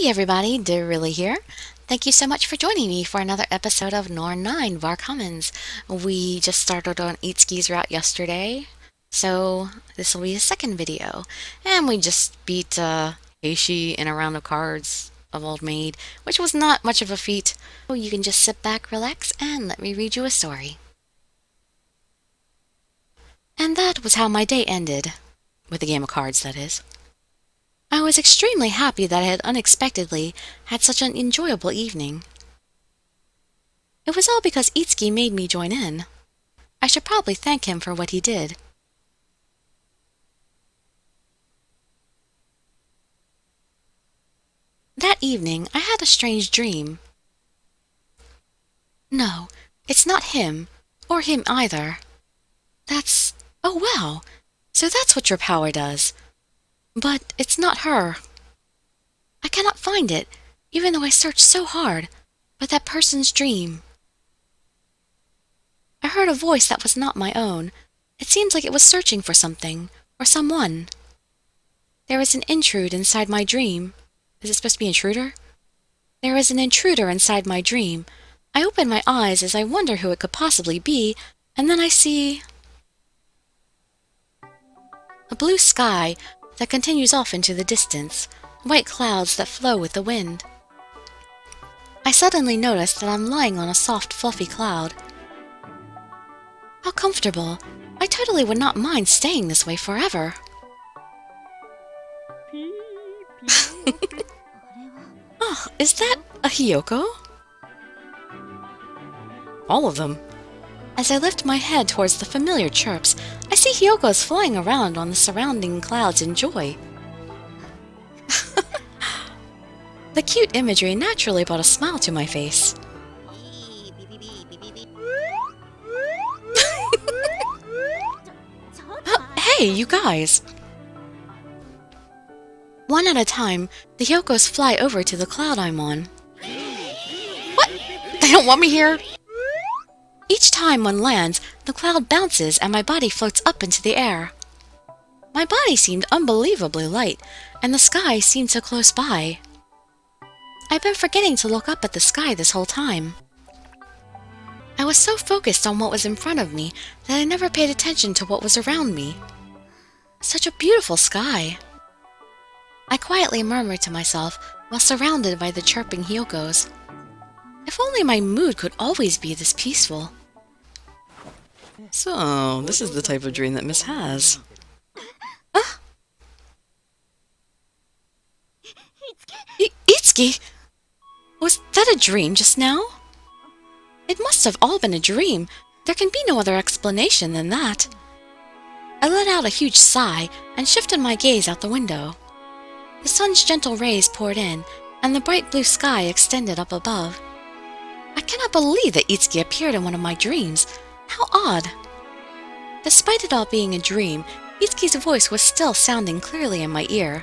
Hey everybody, Dirili here. Thank you so much for joining me for another episode of Norn9 Var Commons. We just started on Itsuki's route yesterday, so this will be a second video. And we just beat Heishi in a round of cards of Old Maid, which was not much of a feat. So you can just sit back, relax, and let me read you a story. And that was how my day ended. With a game of cards, that is. I was extremely happy that I had unexpectedly had such an enjoyable evening. It was all because Itsuki made me join in. I should probably thank him for what he did. That evening, I had a strange dream. No, it's not him, or him either. Oh wow, so that's what your power does. But it's not her. I cannot find it, even though I searched so hard, but that person's dream. I heard a voice that was not my own. It seems like it was searching for something, or someone. There is an intrude inside my dream. Is it supposed to be intruder? There is an intruder inside my dream. I open my eyes as I wonder who it could possibly be, and then I see a blue sky that continues off into the distance, white clouds that flow with the wind. I suddenly notice that I'm lying on a soft, fluffy cloud. How comfortable! I totally would not mind staying this way forever. Oh, is that a Hiyoko? All of them. As I lift my head towards the familiar chirps, I see Hiyokos flying around on the surrounding clouds in joy. The cute imagery naturally brought a smile to my face. Hey, you guys! One at a time, the Hyokos fly over to the cloud I'm on. What? They don't want me here? Each time one lands, the cloud bounces and my body floats up into the air. My body seemed unbelievably light, and the sky seemed so close by. I've been forgetting to look up at the sky this whole time. I was so focused on what was in front of me that I never paid attention to what was around me. Such a beautiful sky. I quietly murmured to myself while surrounded by the chirping Hyokos. If only my mood could always be this peaceful. So, this is the type of dream that Miss has. Itsuki! Was that a dream just now? It must have all been a dream. There can be no other explanation than that. I let out a huge sigh and shifted my gaze out the window. The sun's gentle rays poured in, and the bright blue sky extended up above. I cannot believe that Itsuki appeared in one of my dreams. How odd! Despite it all being a dream, Itsuki's voice was still sounding clearly in my ear.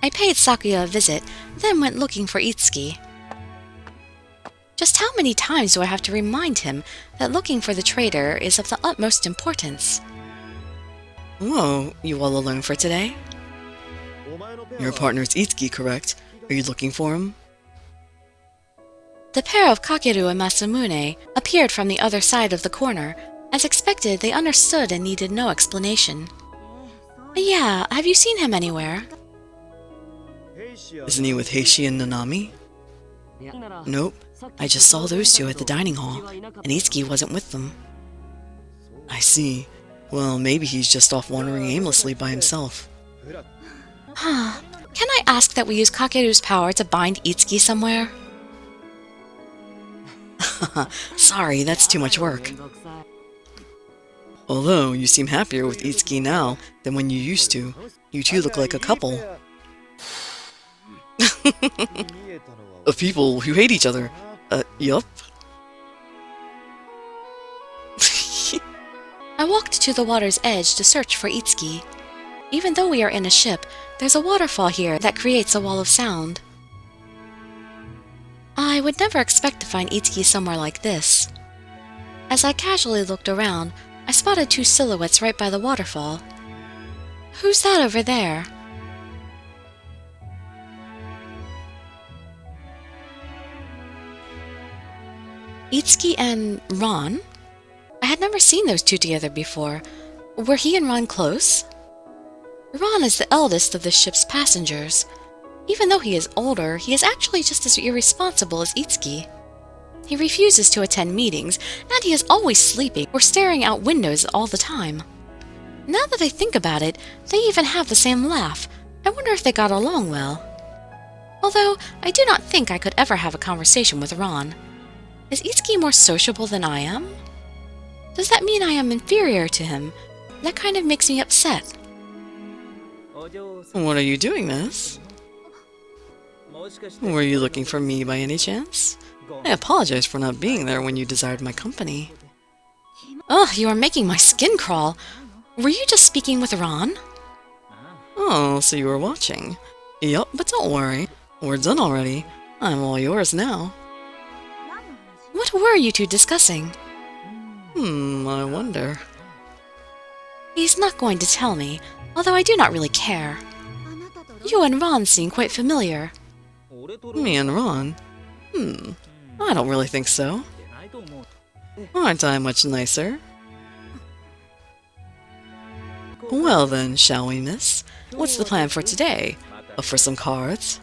I paid Sakuya a visit, then went looking for Itsuki. Just how many times do I have to remind him that looking for the traitor is of the utmost importance? Whoa, you all alone for today? Your partner's Itsuki, correct? Are you looking for him? The pair of Kakeru and Masamune appeared from the other side of the corner. As expected, they understood and needed no explanation. Yeah, have you seen him anywhere? Isn't he with Heishi and Nanami? Nope, I just saw those two at the dining hall, and Itsuki wasn't with them. I see. Well, maybe he's just off wandering aimlessly by himself. Huh. Can I ask that we use Kakeru's power to bind Itsuki somewhere? Sorry, that's too much work. Although, you seem happier with Itsuki now than when you used to. You two look like a couple. Of people who hate each other. Yup. I walked to the water's edge to search for Itsuki. Even though we are in a ship, there's a waterfall here that creates a wall of sound. I would never expect to find Itsuki somewhere like this. As I casually looked around, I spotted two silhouettes right by the waterfall. Who's that over there? Itsuki and Ron? I had never seen those two together before. Were he and Ron close? Ron is the eldest of the ship's passengers. Even though he is older, he is actually just as irresponsible as Itsuki. He refuses to attend meetings, and he is always sleeping or staring out windows all the time. Now that I think about it, they even have the same laugh. I wonder if they got along well. Although, I do not think I could ever have a conversation with Ron. Is Itsuki more sociable than I am? Does that mean I am inferior to him? That kind of makes me upset. What are you doing, miss? Were you looking for me by any chance? I apologize for not being there when you desired my company. Ugh, you are making my skin crawl. Were you just speaking with Ron? Oh, so you were watching. Yup, but don't worry. We're done already. I'm all yours now. What were you two discussing? I wonder. He's not going to tell me, although I do not really care. You and Ron seem quite familiar. Me and Ron? I don't really think so. Aren't I much nicer? Well then, shall we, miss? What's the plan for today? For some cards?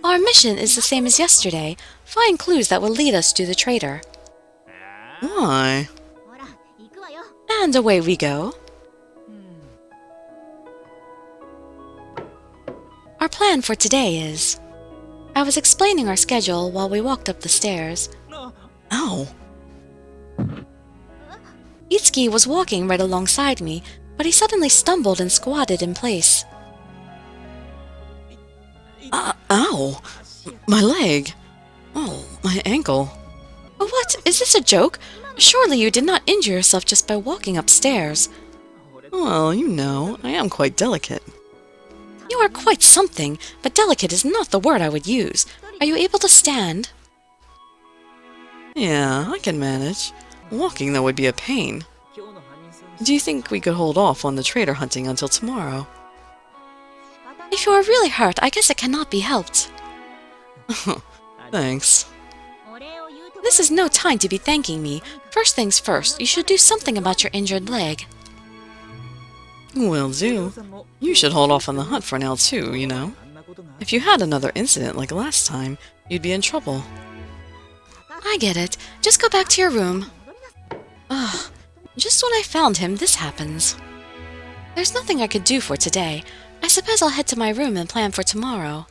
Our mission is the same as yesterday. Find clues that will lead us to the traitor. Why? And away we go. Our plan for today is... I was explaining our schedule while we walked up the stairs. Ow! Itsuki was walking right alongside me, but he suddenly stumbled and squatted in place. Ow! My leg! Oh, my ankle. What? Is this a joke? Surely you did not injure yourself just by walking upstairs. Well, you know, I am quite delicate. You are quite something, but delicate is not the word I would use. Are you able to stand? Yeah, I can manage. Walking, though, would be a pain. Do you think we could hold off on the traitor hunting until tomorrow? If you are really hurt, I guess it cannot be helped. Thanks. This is no time to be thanking me. First things first, you should do something about your injured leg. Will do. You should hold off on the hunt for now too, you know. If you had another incident like last time, you'd be in trouble. I get it. Just go back to your room. Ugh. Just when I found him, this happens. There's nothing I could do for today. I suppose I'll head to my room and plan for tomorrow.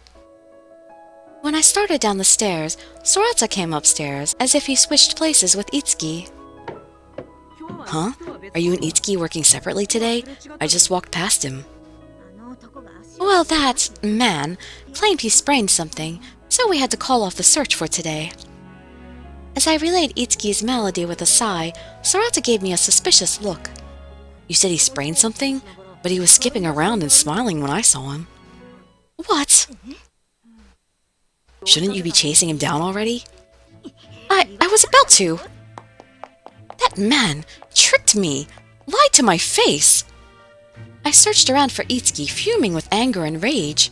When I started down the stairs, Soratsu came upstairs, as if he switched places with Itsuki. Huh? Are you and Itsuki working separately today? I just walked past him. Well, that man claimed he sprained something, so we had to call off the search for today. As I relayed Itsuki's malady with a sigh, Soratsu gave me a suspicious look. You said he sprained something? But he was skipping around and smiling when I saw him. What? Shouldn't you be chasing him down already? I was about to. That man tricked me, lied to my face. I searched around for Itsuki, fuming with anger and rage.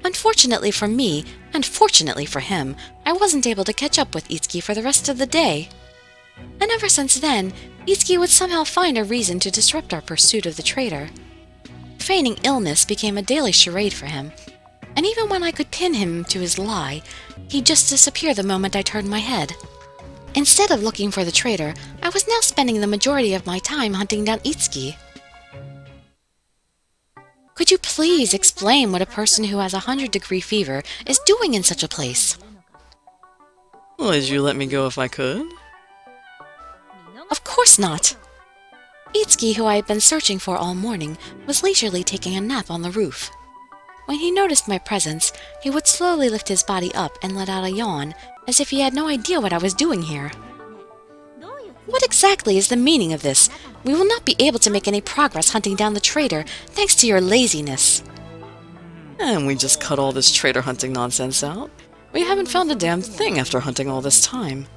Unfortunately for me, and fortunately for him, I wasn't able to catch up with Itsuki for the rest of the day. And ever since then, Itsuki would somehow find a reason to disrupt our pursuit of the traitor. Feigning illness became a daily charade for him, and even when I could pin him to his lie, he'd just disappear the moment I turned my head. Instead of looking for the traitor, I was now spending the majority of my time hunting down Itsuki. Could you please explain what a person who has 100-degree fever is doing in such a place? Would you let me go if I could? Of course not! Itsuki, who I had been searching for all morning, was leisurely taking a nap on the roof. When he noticed my presence, he would slowly lift his body up and let out a yawn, as if he had no idea what I was doing here. What exactly is the meaning of this? We will not be able to make any progress hunting down the traitor, thanks to your laziness. And we just cut all this traitor hunting nonsense out. We haven't found a damn thing after hunting all this time.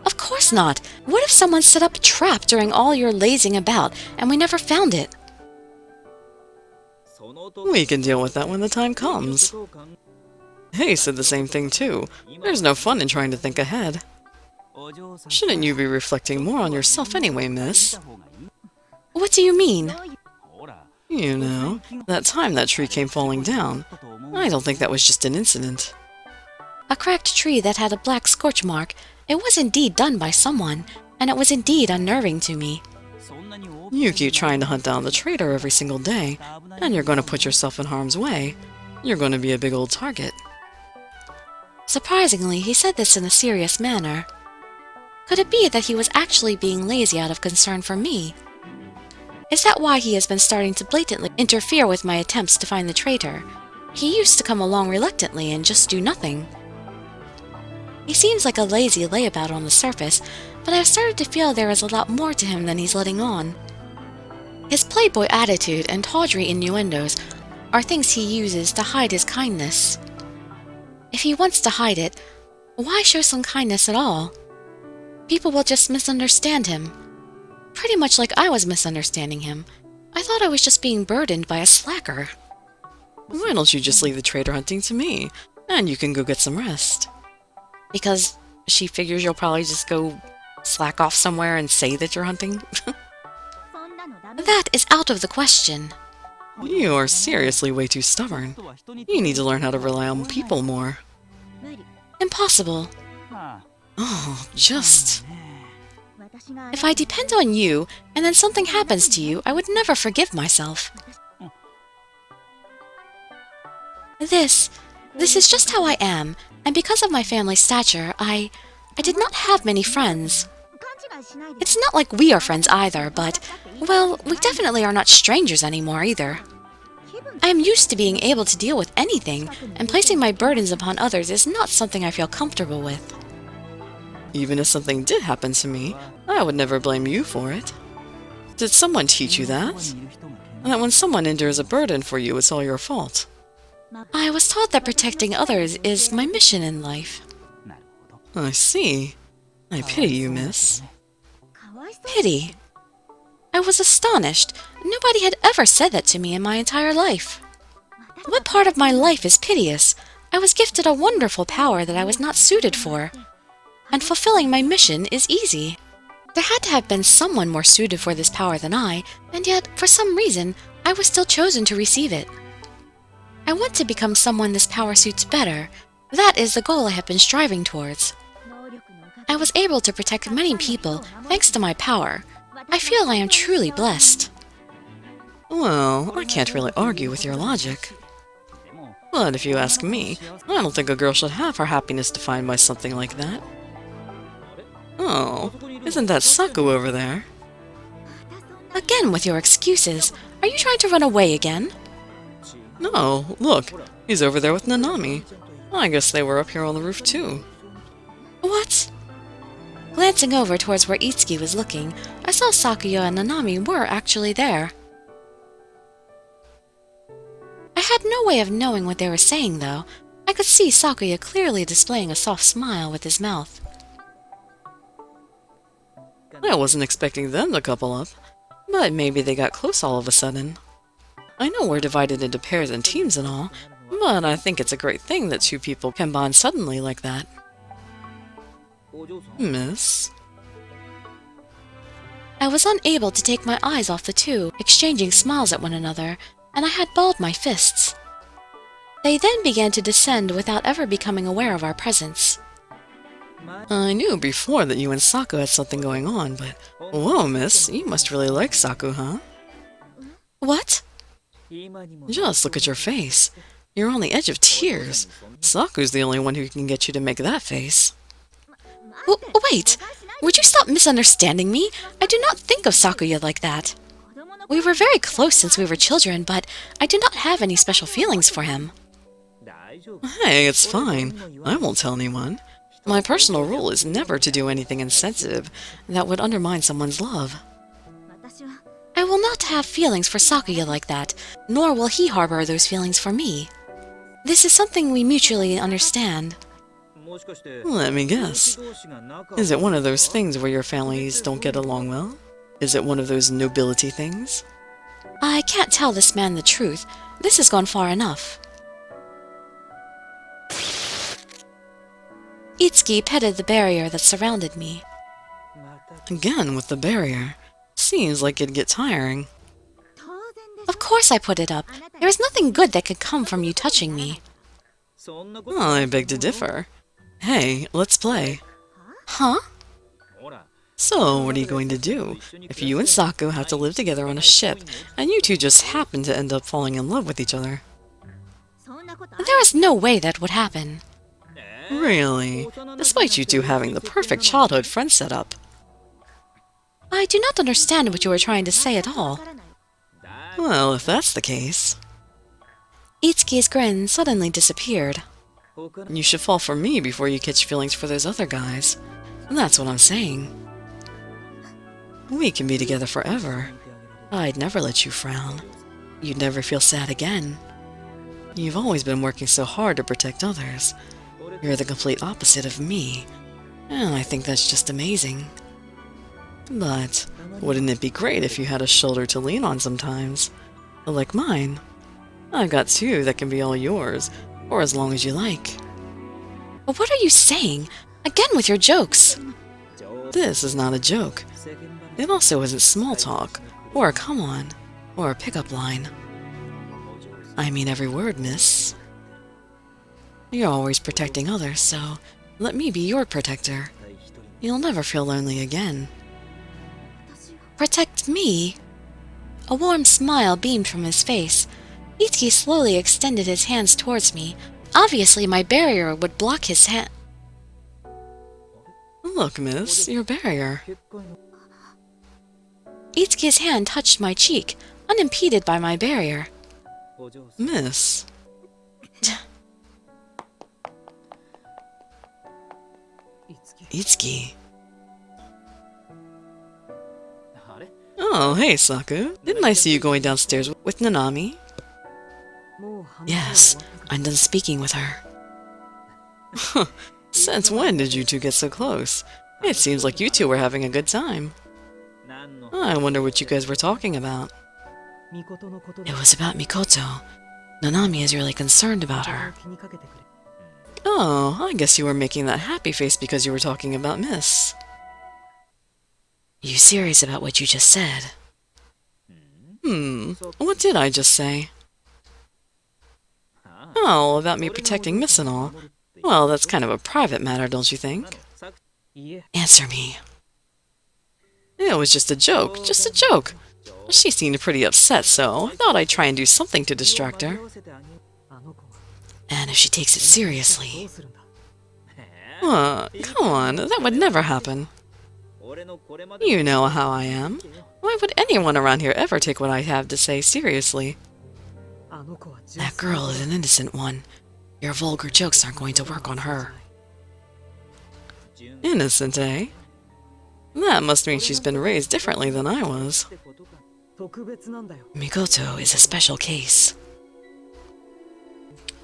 Of course not! What if someone set up a trap during all your lazing about, and we never found it? We can deal with that when the time comes. Hey said the same thing too. There's no fun in trying to think ahead. Shouldn't you be reflecting more on yourself anyway, miss? What do you mean? You know, that time that tree came falling down. I don't think that was just an incident. A cracked tree that had a black scorch mark. It was indeed done by someone, and it was indeed unnerving to me. You keep trying to hunt down the traitor every single day, and you're going to put yourself in harm's way. You're going to be a big old target. Surprisingly, he said this in a serious manner. Could it be that he was actually being lazy out of concern for me? Is that why he has been starting to blatantly interfere with my attempts to find the traitor? He used to come along reluctantly and just do nothing. He seems like a lazy layabout on the surface, but I've started to feel there is a lot more to him than he's letting on. His playboy attitude and tawdry innuendos are things he uses to hide his kindness. If he wants to hide it, why show some kindness at all? People will just misunderstand him. Pretty much like I was misunderstanding him. I thought I was just being burdened by a slacker. Why don't you just leave the traitor hunting to me, and you can go get some rest? Because she figures you'll probably just go slack off somewhere and say that you're hunting? That is out of the question. You are seriously way too stubborn. You need to learn how to rely on people more. Impossible. Oh, just... If I depend on you, and then something happens to you, I would never forgive myself. This is just how I am, and because of my family stature, I did not have many friends. It's not like we are friends either, but, well, we definitely are not strangers anymore either. I am used to being able to deal with anything, and placing my burdens upon others is not something I feel comfortable with. Even if something did happen to me, I would never blame you for it. Did someone teach you that? That when someone endures a burden for you, it's all your fault. I was taught that protecting others is my mission in life. I see. I pity you, miss. Pity? I was astonished. Nobody had ever said that to me in my entire life. What part of my life is piteous? I was gifted a wonderful power that I was not suited for. And fulfilling my mission is easy. There had to have been someone more suited for this power than I, and yet, for some reason, I was still chosen to receive it. I want to become someone this power suits better. That is the goal I have been striving towards. I was able to protect many people thanks to my power. I feel I am truly blessed. Well, I can't really argue with your logic. But if you ask me, I don't think a girl should have her happiness defined by something like that. Oh, isn't that Saku over there? Again with your excuses. Are you trying to run away again? No, look, he's over there with Nanami. I guess they were up here on the roof too. What? Glancing over towards where Itsuki was looking, I saw Sakuya and Nanami were actually there. I had no way of knowing what they were saying, though. I could see Sakuya clearly displaying a soft smile with his mouth. I wasn't expecting them to couple up, but maybe they got close all of a sudden. I know we're divided into pairs and teams and all, but I think it's a great thing that two people can bond suddenly like that. Miss? I was unable to take my eyes off the two, exchanging smiles at one another, and I had balled my fists. They then began to descend without ever becoming aware of our presence. I knew before that you and Saku had something going on, but... Whoa, miss, you must really like Saku, huh? What? Just look at your face. You're on the edge of tears. Saku's the only one who can get you to make that face. Wait! Would you stop misunderstanding me? I do not think of Sakuya like that. We were very close since we were children, but I do not have any special feelings for him. Hey, it's fine. I won't tell anyone. My personal rule is never to do anything insensitive that would undermine someone's love. I will not have feelings for Sakuya like that, nor will he harbor those feelings for me. This is something we mutually understand. Let me guess. Is it one of those things where your families don't get along well? Is it one of those nobility things? I can't tell this man the truth. This has gone far enough. Itsuki petted the barrier that surrounded me. Again with the barrier. Seems like it'd get tiring. Of course I put it up. There is nothing good that could come from you touching me. Well, I beg to differ. Hey, let's play. Huh? So, what are you going to do if you and Saku have to live together on a ship, and you two just happen to end up falling in love with each other? There is no way that would happen. Really? Despite you two having the perfect childhood friend setup. I do not understand what you are trying to say at all. Well, if that's the case... Itsuki's grin suddenly disappeared. You should fall for me before you catch feelings for those other guys. That's what I'm saying. We can be together forever. I'd never let you frown. You'd never feel sad again. You've always been working so hard to protect others. You're the complete opposite of me. And I think that's just amazing. But wouldn't it be great if you had a shoulder to lean on sometimes? Like mine. I've got two that can be all yours, for as long as you like. But what are you saying? Again with your jokes. This is not a joke. It also isn't small talk, or a come on, or a pickup line. I mean every word, miss. You're always protecting others, so let me be your protector. You'll never feel lonely again. Protect me? A warm smile beamed from his face. Itsuki slowly extended his hands towards me. Obviously, my barrier would block his hand. Look, miss, your barrier. Itsuki's hand touched my cheek, unimpeded by my barrier. Miss. Itsuki. Oh, hey, Saku. Didn't I see you going downstairs with Nanami? Yes, I'm done speaking with her. Since when did you two get so close? It seems like you two were having a good time. I wonder what you guys were talking about. It was about Mikoto. Nanami is really concerned about her. Oh, I guess you were making that happy face because you were talking about Miss. You serious about what you just said? What did I just say? Oh, about me protecting Miss and all. Well, that's kind of a private matter, don't you think? Answer me. It was just a joke, just a joke. She seemed pretty upset, so I thought I'd try and do something to distract her. And if she takes it seriously... Come on, that would never happen. You know how I am. Why would anyone around here ever take what I have to say seriously? That girl is an innocent one. Your vulgar jokes aren't going to work on her. Innocent, eh? That must mean she's been raised differently than I was. Mikoto is a special case.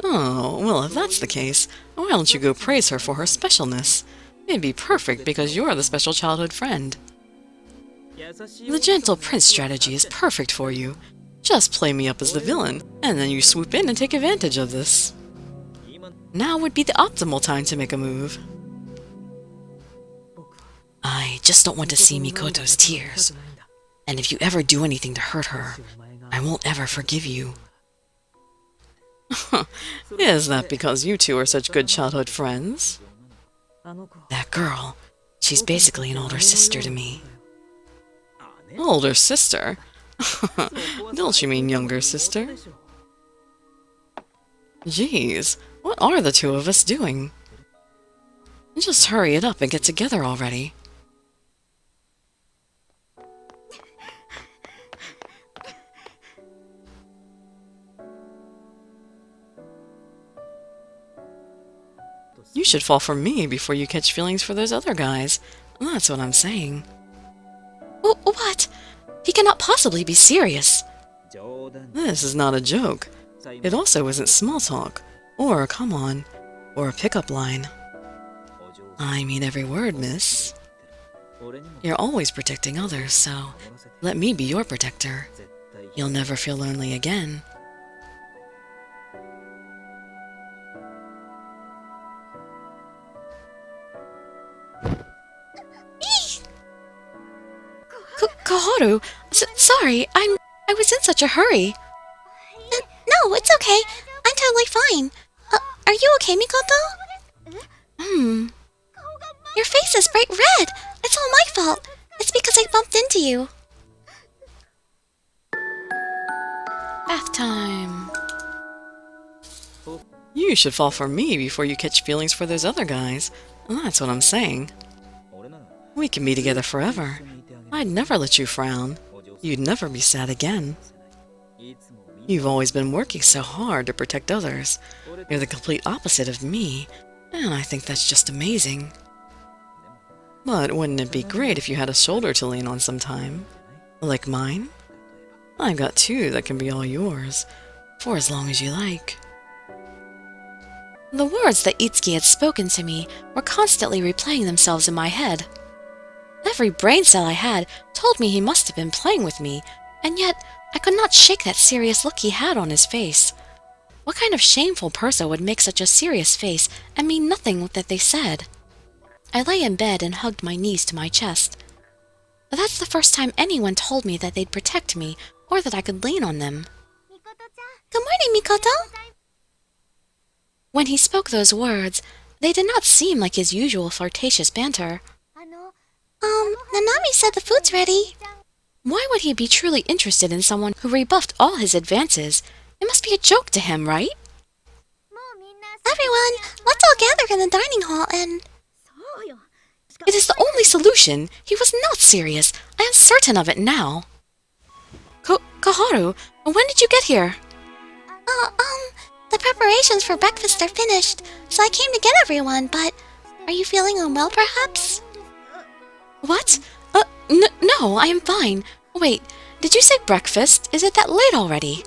Oh, well, if that's the case, why don't you go praise her for her specialness? It'd be perfect because you're the special childhood friend. The gentle prince strategy is perfect for you. Just play me up as the villain, and then you swoop in and take advantage of this. Now would be the optimal time to make a move. I just don't want to see Mikoto's tears. And if you ever do anything to hurt her, I won't ever forgive you. Is that because you two are such good childhood friends? That girl, she's basically an older sister to me. Older sister? Don't you mean younger sister? Jeez, what are the two of us doing? Just hurry it up and get together already. You should fall for me before you catch feelings for those other guys. That's what I'm saying. What? He cannot possibly be serious. This is not a joke. It also isn't small talk, or a come on, or a pickup line. I mean every word, miss. You're always protecting others, so let me be your protector. You'll never feel lonely again. Koharu, sorry, I was in such a hurry. No, it's okay. I'm totally fine. Are you okay, Mikoto? Your face is bright red. It's all my fault. It's because I bumped into you. Bath time. You should fall for me before you catch feelings for those other guys. That's what I'm saying. We can be together forever. I'd never let you frown. You'd never be sad again. You've always been working so hard to protect others. You're the complete opposite of me, and I think that's just amazing. But wouldn't it be great if you had a shoulder to lean on sometime? Like mine? I've got two that can be all yours, for as long as you like. The words that Itsuki had spoken to me were constantly replaying themselves in my head. Every brain cell I had told me he must have been playing with me, and yet I could not shake that serious look he had on his face. What kind of shameful person would make such a serious face and mean nothing that they said? I lay in bed and hugged my knees to my chest. That's the first time anyone told me that they'd protect me or that I could lean on them. Good morning, Mikoto. When he spoke those words, they did not seem like his usual flirtatious banter. Nanami said the food's ready. Why would he be truly interested in someone who rebuffed all his advances? It must be a joke to him, right? Everyone, let's all gather in the dining hall and... It is the only solution. He was not serious. I am certain of it now. Koharu, when did you get here? The preparations for breakfast are finished, so I came to get everyone, but... Are you feeling unwell, perhaps? What? No, I am fine. Wait, did you say breakfast? Is it that late already?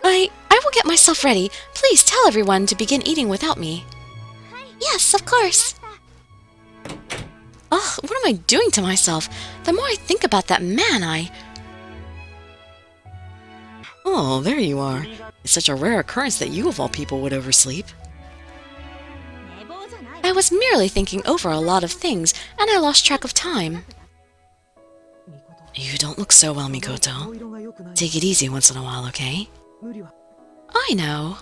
I will get myself ready. Please tell everyone to begin eating without me. Yes, of course. Ugh, what am I doing to myself? The more I think about that man, Oh, there you are. It's such a rare occurrence that you of all people would oversleep. I was merely thinking over a lot of things, and I lost track of time. You don't look so well, Mikoto. Take it easy once in a while, okay? I know.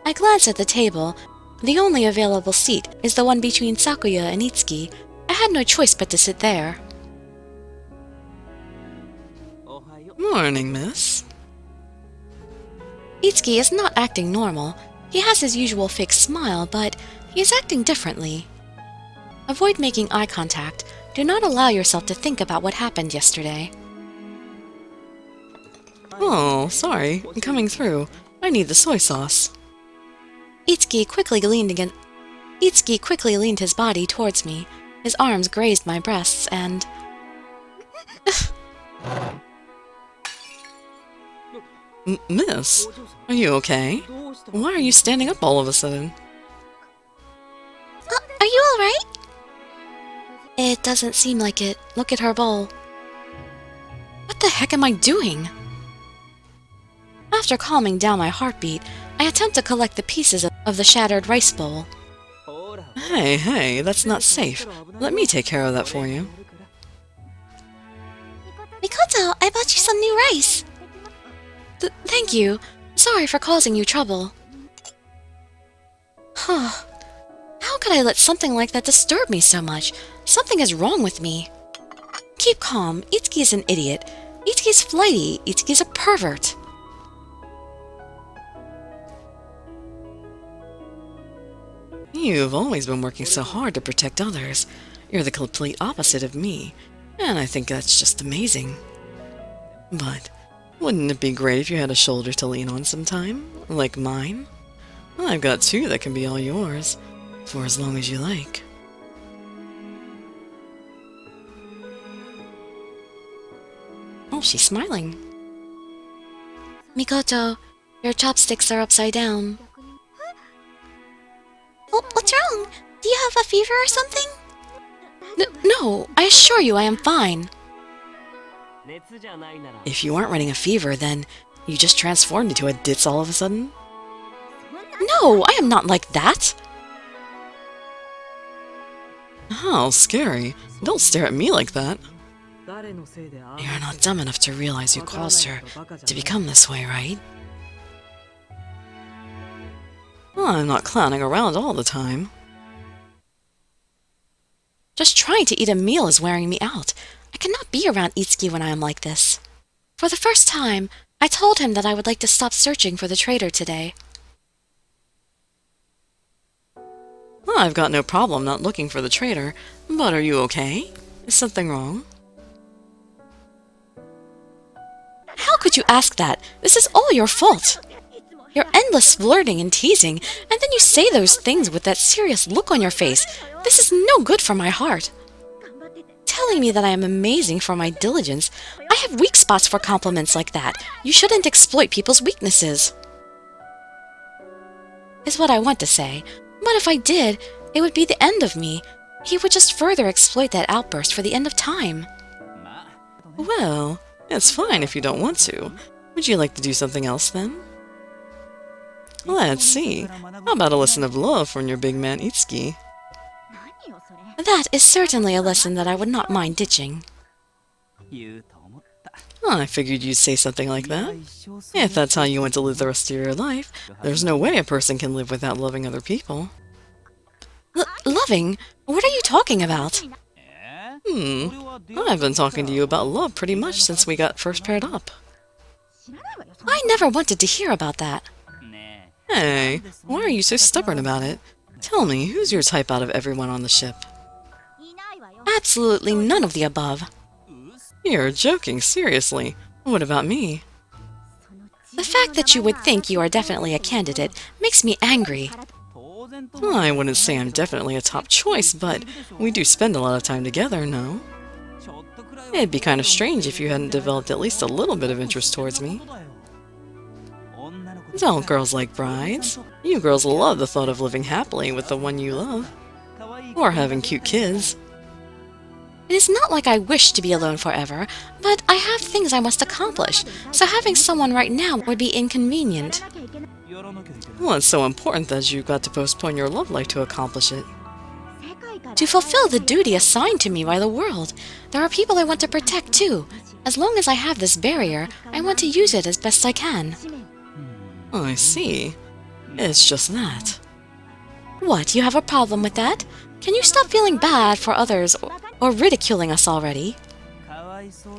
I glanced at the table. The only available seat is the one between Sakuya and Itsuki. I had no choice but to sit there. Morning, miss. Itsuki is not acting normal. He has his usual fake smile, but he is acting differently. Avoid making eye contact. Do not allow yourself to think about what happened yesterday. Oh, sorry. I'm coming through. I need the soy sauce. Itsuki quickly leaned his body towards me. His arms grazed my breasts, and... Miss, are you okay? Why are you standing up all of a sudden? Are you alright? It doesn't seem like it. Look at her bowl. What the heck am I doing? After calming down my heartbeat, I attempt to collect the pieces of the shattered rice bowl. Hey, that's not safe. Let me take care of that for you. Mikoto, I bought you some new rice. Thank you. Sorry for causing you trouble. Huh. How could I let something like that disturb me so much? Something is wrong with me. Keep calm. Itsuki is an idiot. Itsuki's flighty. Itsuki's a pervert. You've always been working so hard to protect others. You're the complete opposite of me, and I think that's just amazing. But wouldn't it be great if you had a shoulder to lean on sometime? Like mine? I've got two that can be all yours, for as long as you like. Oh, she's smiling. Mikoto, your chopsticks are upside down. What's wrong? Do you have a fever or something? No, I assure you I am fine. If you aren't running a fever, then you just transformed into a ditz all of a sudden? No, I am not like that. How scary. Don't stare at me like that. You're not dumb enough to realize you caused her to become this way, right? Well, I'm not clowning around all the time. Just trying to eat a meal is wearing me out. I cannot be around Itsuki when I am like this. For the first time, I told him that I would like to stop searching for the traitor today. Well, I've got no problem not looking for the traitor, but are you okay? Is something wrong? How could you ask that? This is all your fault. Your endless flirting and teasing, and then you say those things with that serious look on your face. This is no good for my heart. Telling me that I am amazing for my diligence. I have weak spots for compliments like that. You shouldn't exploit people's weaknesses. Is what I want to say. But if I did, it would be the end of me. He would just further exploit that outburst for the end of time. Well, it's fine if you don't want to. Would you like to do something else then? Let's see. How about a lesson of love from your big man Itsuki? That is certainly a lesson that I would not mind ditching. I figured you'd say something like that. If that's how you want to live the rest of your life, there's no way a person can live without loving other people. Loving? What are you talking about? I've been talking to you about love pretty much since we got first paired up. I never wanted to hear about that. Hey, why are you so stubborn about it? Tell me, who's your type out of everyone on the ship? Absolutely none of the above. You're joking, seriously. What about me? The fact that you would think you are definitely a candidate makes me angry. Well, I wouldn't say I'm definitely a top choice, but we do spend a lot of time together, no? It'd be kind of strange if you hadn't developed at least a little bit of interest towards me. Don't girls like brides? You girls love the thought of living happily with the one you love. Or having cute kids. It is not like I wish to be alone forever, but I have things I must accomplish, so having someone right now would be inconvenient. Well, it's so important that you've got to postpone your love life to accomplish it. To fulfill the duty assigned to me by the world, there are people I want to protect too. As long as I have this barrier, I want to use it as best I can. I see. It's just that. What, you have a problem with that? Can you stop feeling bad for others or ridiculing us already?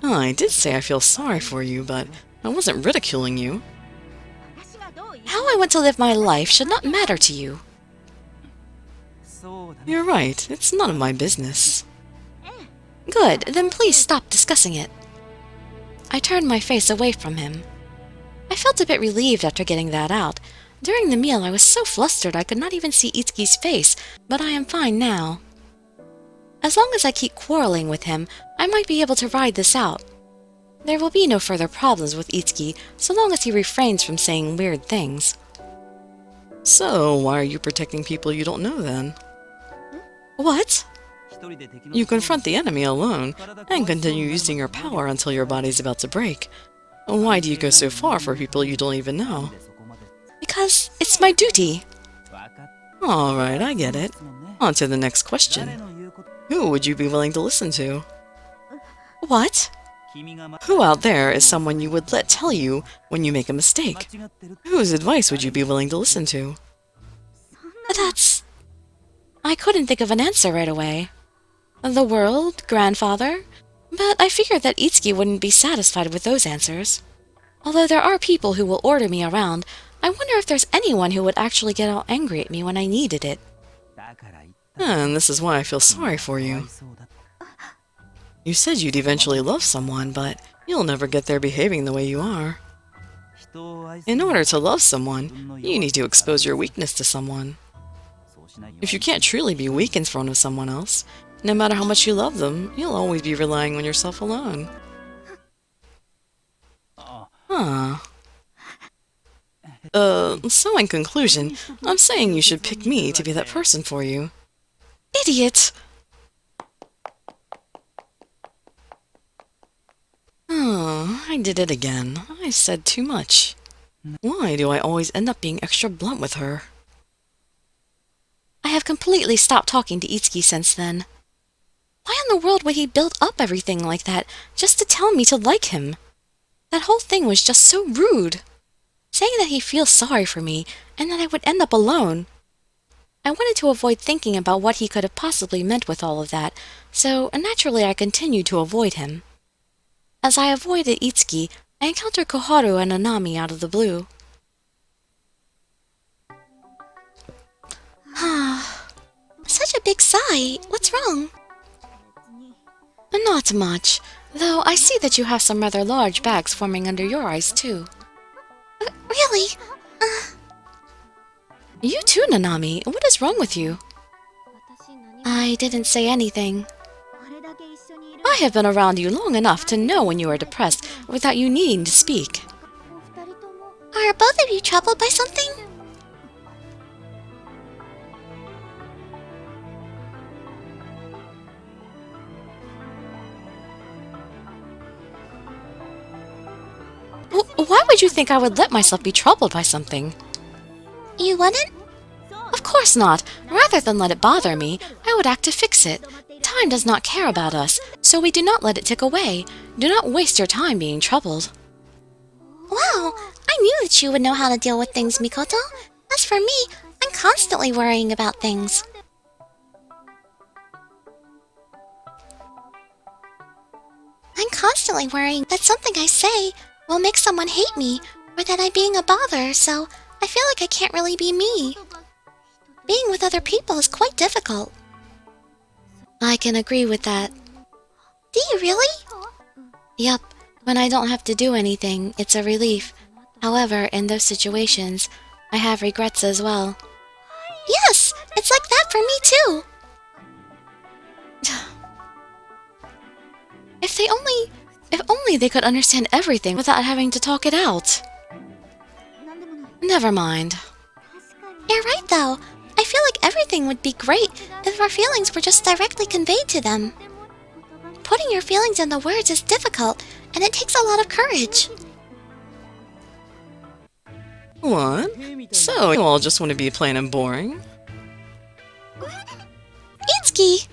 I did say I feel sorry for you, but I wasn't ridiculing you. How I want to live my life should not matter to you. You're right, it's none of my business. Good, then please stop discussing it. I turned my face away from him. I felt a bit relieved after getting that out. During the meal I was so flustered I could not even see Itsuki's face, but I am fine now. As long as I keep quarreling with him, I might be able to ride this out. There will be no further problems with Itsuki so long as he refrains from saying weird things. So, why are you protecting people you don't know then? What? You confront the enemy alone, and continue using your power until your body's about to break. Why do you go so far for people you don't even know? Because it's my duty. Alright, I get it. On to the next question. Who would you be willing to listen to? What? Who out there is someone you would let tell you when you make a mistake? Whose advice would you be willing to listen to? That's... I couldn't think of an answer right away. The world, grandfather, but I figured that Itsuki wouldn't be satisfied with those answers. Although there are people who will order me around, I wonder if there's anyone who would actually get all angry at me when I needed it. And this is why I feel sorry for you. You said you'd eventually love someone, but you'll never get there behaving the way you are. In order to love someone, you need to expose your weakness to someone. If you can't truly be weak in front of someone else, no matter how much you love them, you'll always be relying on yourself alone. Huh. So in conclusion, I'm saying you should pick me to be that person for you. Idiot! Oh, I did it again. I said too much. Why do I always end up being extra blunt with her? I have completely stopped talking to Itsuki since then. Why in the world would he build up everything like that just to tell me to like him? That whole thing was just so rude. Saying that he feels sorry for me and that I would end up alone. I wanted to avoid thinking about what he could have possibly meant with all of that, so naturally I continued to avoid him. As I avoided Itsuki, I encountered Koharu and Nanami out of the blue. Such a big sigh. What's wrong? Not much, though I see that you have some rather large bags forming under your eyes too. Really? You too, Nanami. What is wrong with you? I didn't say anything. I have been around you long enough to know when you are depressed without you needing to speak. Are both of you troubled by something? Why would you think I would let myself be troubled by something? You wouldn't? Of course not. Rather than let it bother me, I would act to fix it. Time does not care about us, so we do not let it tick away. Do not waste your time being troubled. Wow, I knew that you would know how to deal with things, Mikoto. As for me, I'm constantly worrying about things. I'm constantly worrying that something I say will make someone hate me, or that I'm being a bother, so I feel like I can't really be me. Being with other people is quite difficult. I can agree with that. Do you really? Yup, when I don't have to do anything, it's a relief. However, in those situations, I have regrets as well. Yes, it's like that for me too. If only they could understand everything without having to talk it out. Never mind. You're right though. I feel like everything would be great if our feelings were just directly conveyed to them. Putting your feelings into words is difficult, and it takes a lot of courage. What? So, you all just want to be plain and boring? Itsuki!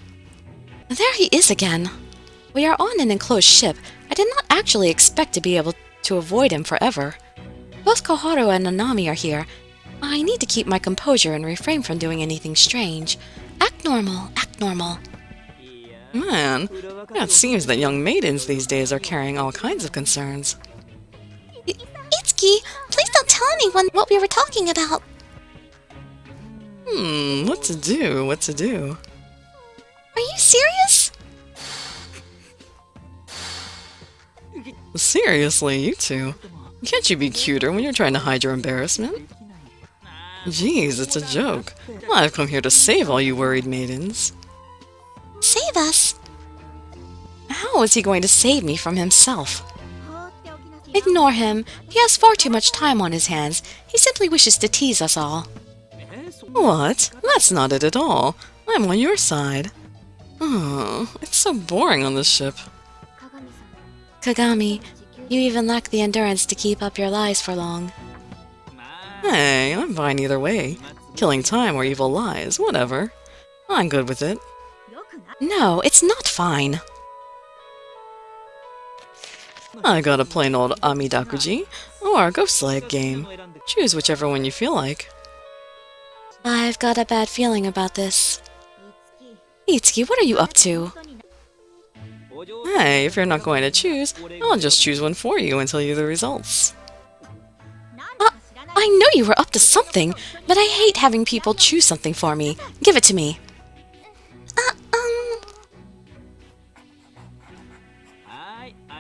There he is again. We are on an enclosed ship. I did not actually expect to be able to avoid him forever. Both Koharu and Nanami are here. I need to keep my composure and refrain from doing anything strange. Act normal, act normal. Man, it seems that young maidens these days are carrying all kinds of concerns. Itsuki, please don't tell anyone what we were talking about. What to do, what to do? Are you serious? Seriously, you two. Can't you be cuter when you're trying to hide your embarrassment? Jeez, it's a joke. I've come here to save all you worried maidens. Save us? How is he going to save me from himself? Ignore him. He has far too much time on his hands. He simply wishes to tease us all. What? That's not it at all. I'm on your side. Oh, it's so boring on this ship. Kagami, you even lack the endurance to keep up your lies for long. Hey, I'm fine either way. Killing time or evil lies, whatever. I'm good with it. No, it's not fine. I got a plain old Amidakuji, or a Ghost Leg game. Choose whichever one you feel like. I've got a bad feeling about this. Itsuki, what are you up to? Hey, if you're not going to choose, I'll just choose one for you and tell you the results. I know you were up to something, but I hate having people choose something for me. Give it to me.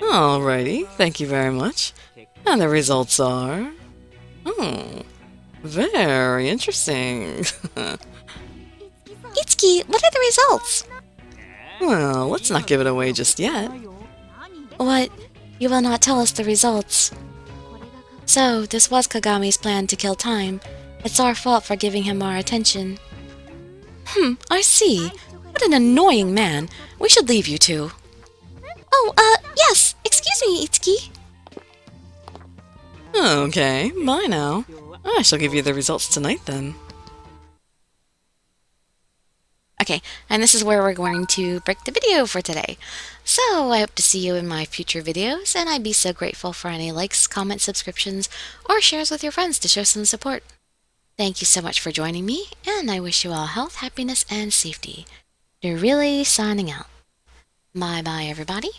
Alrighty, thank you very much. And the results are... Oh, very interesting. Itsuki, what are the results? Well, let's not give it away just yet. What? You will not tell us the results. So, this was Kagami's plan to kill time. It's our fault for giving him our attention. I see. What an annoying man. We should leave you two. Oh, yes. Excuse me, Itsuki. Okay, bye now. I shall give you the results tonight then. Okay, and this is where we're going to break the video for today. So, I hope to see you in my future videos, and I'd be so grateful for any likes, comments, subscriptions, or shares with your friends to show some support. Thank you so much for joining me, and I wish you all health, happiness, and safety. Dirili signing out. Bye bye, everybody.